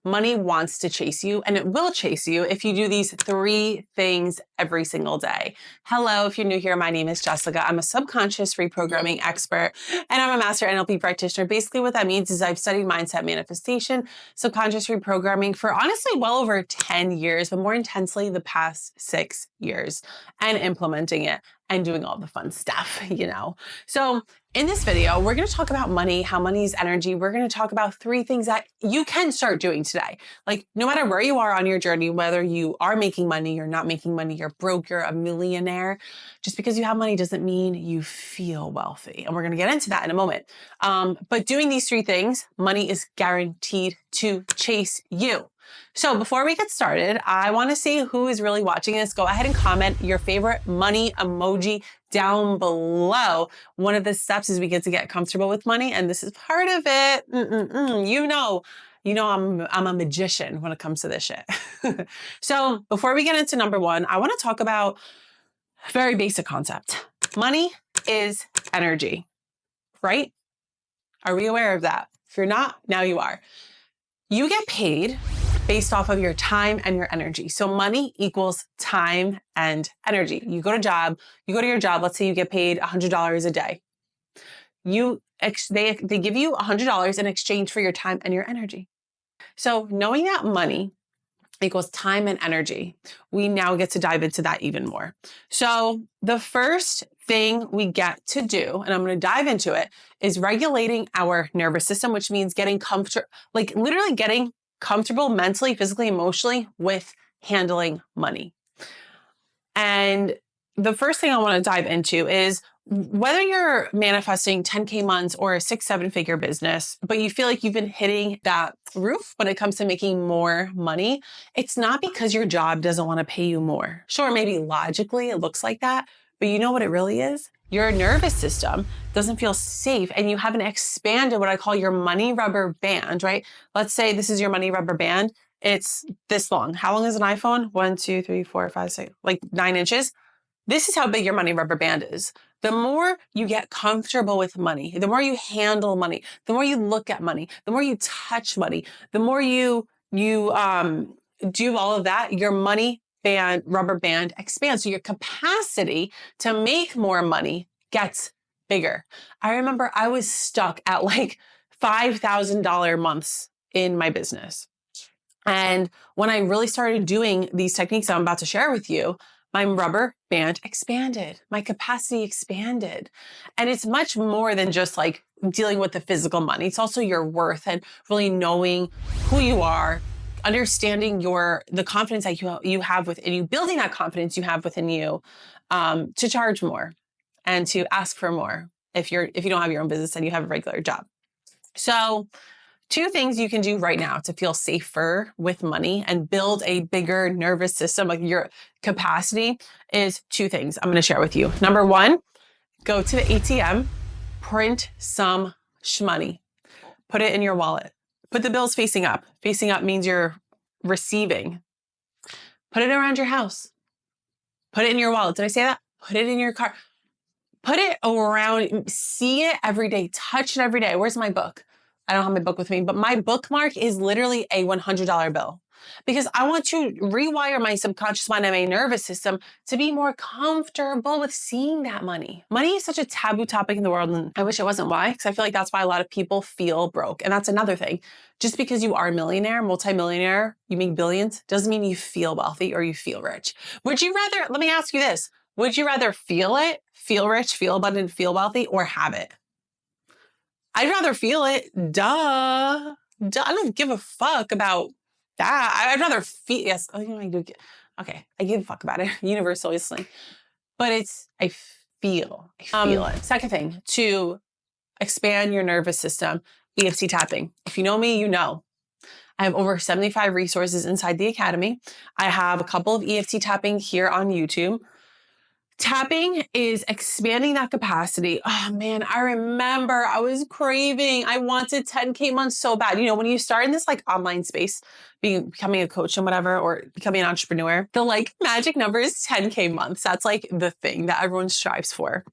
Money wants to chase you, and it will chase you if you do these 3 things every single day. Hello, if you're new here, my name is Jessica. I'm a subconscious reprogramming expert, and I'm a Master NLP Practitioner. Basically, what that means is I've studied mindset manifestation, subconscious reprogramming for honestly well over 10 years, but more intensely the past 6 years, and implementing it and doing all the fun stuff, So in this video, we're going to talk about money, how money is energy. We're going to talk about 3 things that you can start doing today. Like, no matter where you are on your journey, whether you are making money, you're not making money, you're broke, you're a millionaire, just because you have money doesn't mean you feel wealthy. And we're going to get into that in a moment. But doing these 3 things, money is guaranteed to chase you. So before we get started, I want to see who is really watching this. Go ahead and comment your favorite money emoji down below. One of the steps is we get to get comfortable with money, and this is part of it. You know, I'm a magician when it comes to this shit. So before we get into number 1, I want to talk about a very basic concept. Money is energy, right? Are we aware of that? If you're not, now you are. You get paid based off of your time and your energy. So money equals time and energy. You go to your job, let's say you get paid $100 a day. They give you $100 in exchange for your time and your energy. So knowing that money equals time and energy, we now get to dive into that even more. So the first thing we get to do, and I'm going to dive into it, is regulating our nervous system, which means getting comfortable, like literally getting comfortable mentally, physically, emotionally with handling money. And the first thing I want to dive into is whether you're manifesting 10K months or a 6-7 figure business, but you feel like you've been hitting that roof when it comes to making more money, it's not because your job doesn't want to pay you more. Sure, maybe logically it looks like that, but you know what it really is? Your nervous system doesn't feel safe, and you haven't expanded what I call your money rubber band, right? Let's say this is your money rubber band. It's this long. How long is an iPhone? 1, 2, 3, 4, 5, 6, like 9 inches. This is how big your money rubber band is. The more you get comfortable with money, the more you handle money, the more you look at money, the more you touch money, the more you do all of that, your money rubber band expands. So your capacity to make more money gets bigger. I remember I was stuck at like $5,000 months in my business. And when I really started doing these techniques I'm about to share with you, my rubber band expanded, my capacity expanded. And it's much more than just like dealing with the physical money. It's also your worth and really knowing who you are, understanding the confidence that you have within you, building that confidence you have within you, to charge more and to ask for more. If you don't have your own business and you have a regular job. So 2 things you can do right now to feel safer with money and build a bigger nervous system, like your capacity, is 2 things I'm going to share with you. Number 1, go to the ATM, print some shmoney, put it in your wallet, put the bills facing up. Facing up means you're receiving. Put it around your house. Put it in your wallet. Did I say that? Put it in your car. Put it around, see it every day, touch it every day. Where's my book? I don't have my book with me, but my bookmark is literally a $100 bill, because I want to rewire my subconscious mind and my nervous system to be more comfortable with seeing that money. Money is such a taboo topic in the world, and I wish it wasn't. Why? Because I feel like that's why a lot of people feel broke. And that's another thing. Just because you are a millionaire, multimillionaire, you make billions, doesn't mean you feel wealthy or you feel rich. Would you rather, let me ask you this, would you rather feel it, feel rich, feel abundant, feel wealthy, or have it? I'd rather feel it. Duh. I don't give a fuck about that. I'd rather feel, yes. Oh, I do. Okay. I give a fuck about it. Universal, obviously. But I feel it. Second thing, to expand your nervous system, EFT tapping. If you know me, you know. I have over 75 resources inside the academy. I have a couple of EFT tapping here on YouTube. Tapping is expanding that capacity. Oh man, I remember I was craving, I wanted 10K months so bad. You know, when you start in this like online space, becoming a coach and whatever, or becoming an entrepreneur, the like magic number is 10K months. That's like the thing that everyone strives for.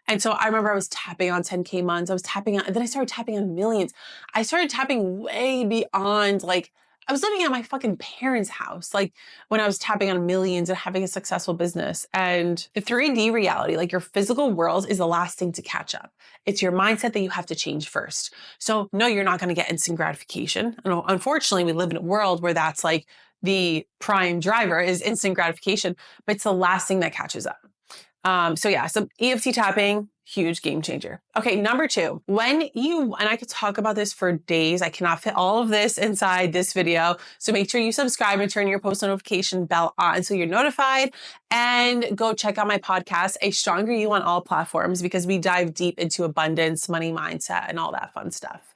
And so I remember I was tapping on 10K months. I was tapping on, and then I started tapping on millions. I started tapping way beyond like I was living at my fucking parents' house, like when I was tapping on millions and having a successful business. And the 3D reality, like your physical world, is the last thing to catch up. It's your mindset that you have to change first. So no, you're not going to get instant gratification. And unfortunately, we live in a world where that's like the prime driver is instant gratification, but it's the last thing that catches up. So EFT tapping, huge game changer. Okay, number 2, and I could talk about this for days. I cannot fit all of this inside this video. So make sure you subscribe and turn your post notification bell on so you're notified, and go check out my podcast, A Stronger You, on all platforms, because we dive deep into abundance, money mindset, and all that fun stuff.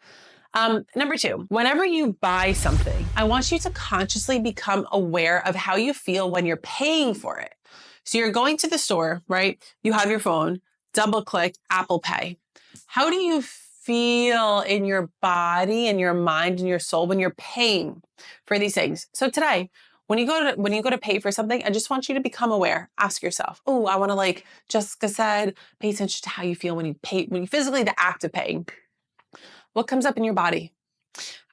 Number 2, whenever you buy something, I want you to consciously become aware of how you feel when you're paying for it. So you're going to the store, right? You have your phone, double click Apple Pay. How do you feel in your body and your mind and your soul when you're paying for these things? So today, when you go to pay for something, I just want you to become aware. Ask yourself, oh, I want to, like Jessica said, pay attention to how you feel when you pay, when you physically, the act of paying. What comes up in your body?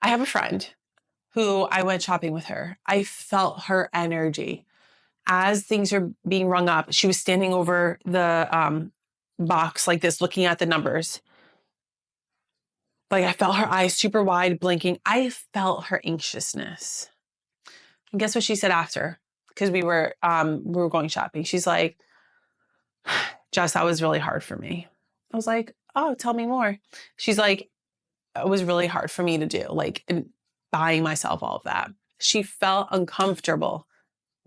I have a friend who I went shopping with her. I felt her energy. As things are being rung up, she was standing over the box like this, looking at the numbers. Like I felt her eyes super wide, blinking. I felt her anxiousness. And guess what she said after? Because we were going shopping. She's like, Jess, that was really hard for me. I was like, oh, tell me more. She's like, it was really hard for me to do, like buying myself all of that. She felt uncomfortable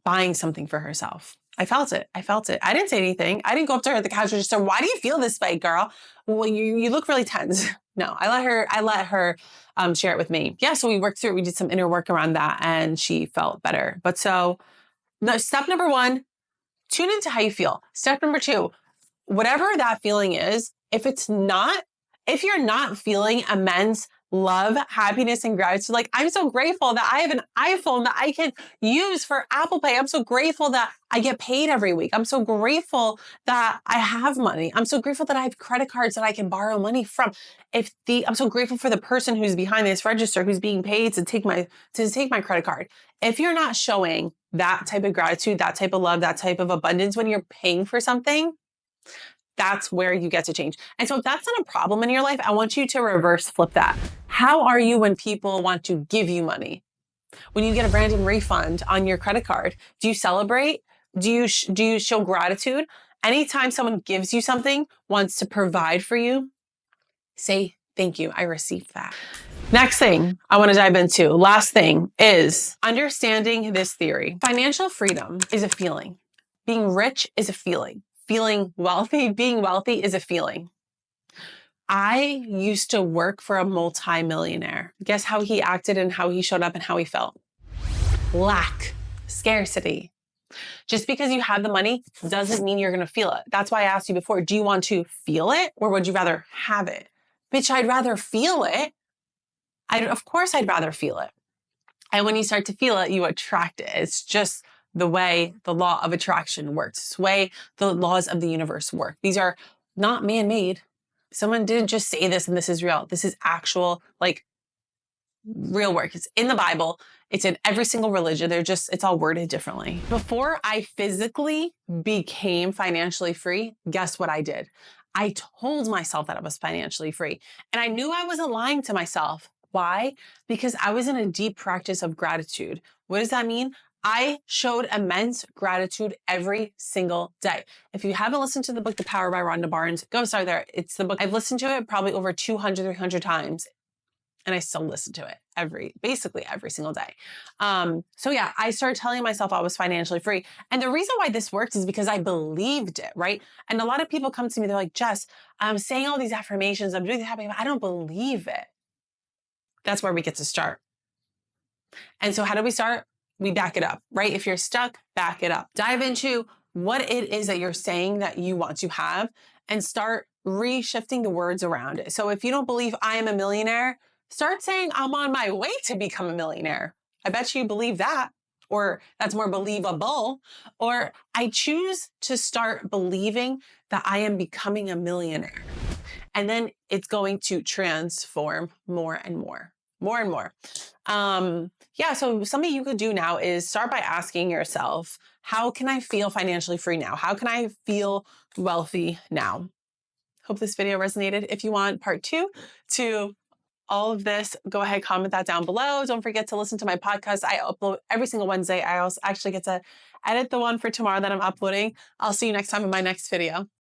buying something for herself. I felt it. I didn't say anything. I didn't go up to her at the couch and just say, why do you feel this way, girl? Well, you look really tense. No, I let her share it with me. Yeah. So we worked through it. We did some inner work around that and she felt better. But so no, step number 1, tune into how you feel. Step number 2, whatever that feeling is, if you're not feeling immense love, happiness, and gratitude, like I'm so grateful that I have an iPhone that I can use for Apple Pay. I'm so grateful that I get paid every week. I'm so grateful that I have money. I'm so grateful that I have credit cards that I can borrow money from. I'm so grateful for the person who's behind this register, who's being paid to take my credit card. If you're not showing that type of gratitude, that type of love, that type of abundance when you're paying for something, that's where you get to change. And so if that's not a problem in your life, I want you to reverse flip that. How are you when people want to give you money? When you get a random refund on your credit card, do you celebrate? Do you show gratitude? Anytime someone gives you something, wants to provide for you, say, thank you, I received that. Next thing I want to dive into, last thing, is understanding this theory. Financial freedom is a feeling. Being rich is a feeling. Being wealthy is a feeling. I used to work for a multi-millionaire. Guess how he acted and how he showed up and how he felt? Lack, scarcity. Just because you have the money doesn't mean you're going to feel it. That's why I asked you before, do you want to feel it or would you rather have it? Bitch, I'd rather feel it. Of course I'd rather feel it. And when you start to feel it, you attract it. It's just the way the law of attraction works. It's the way the laws of the universe work. These are not man-made. Someone didn't just say this and this is real. This is actual, like, real work. It's in the Bible. It's in every single religion. It's all worded differently. Before I physically became financially free, guess what I did? I told myself that I was financially free. And I knew I wasn't lying to myself. Why? Because I was in a deep practice of gratitude. What does that mean? I showed immense gratitude every single day. If you haven't listened to the book, The Power by Rhonda Barnes, go start there. It's the book. I've listened to it probably over 200, 300 times. And I still listen to it basically every single day. So yeah, I started telling myself I was financially free. And the reason why this works is because I believed it, right? And a lot of people come to me, they're like, Jess, I'm saying all these affirmations, I'm doing this happening, but I don't believe it. That's where we get to start. And so how do we start? We back it up, right? If you're stuck, back it up. Dive into what it is that you're saying that you want to have and start reshifting the words around it. So if you don't believe I am a millionaire, start saying I'm on my way to become a millionaire. I bet you believe that, or that's more believable. Or I choose to start believing that I am becoming a millionaire. And then it's going to transform more and more. more and more. Yeah, so something you could do now is start by asking yourself, how can I feel financially free now? How can I feel wealthy now? Hope this video resonated. If you want part 2 to all of this, go ahead, comment that down below. Don't forget to listen to my podcast. I upload every single Wednesday. I also actually get to edit the one for tomorrow that I'm uploading. I'll see you next time in my next video.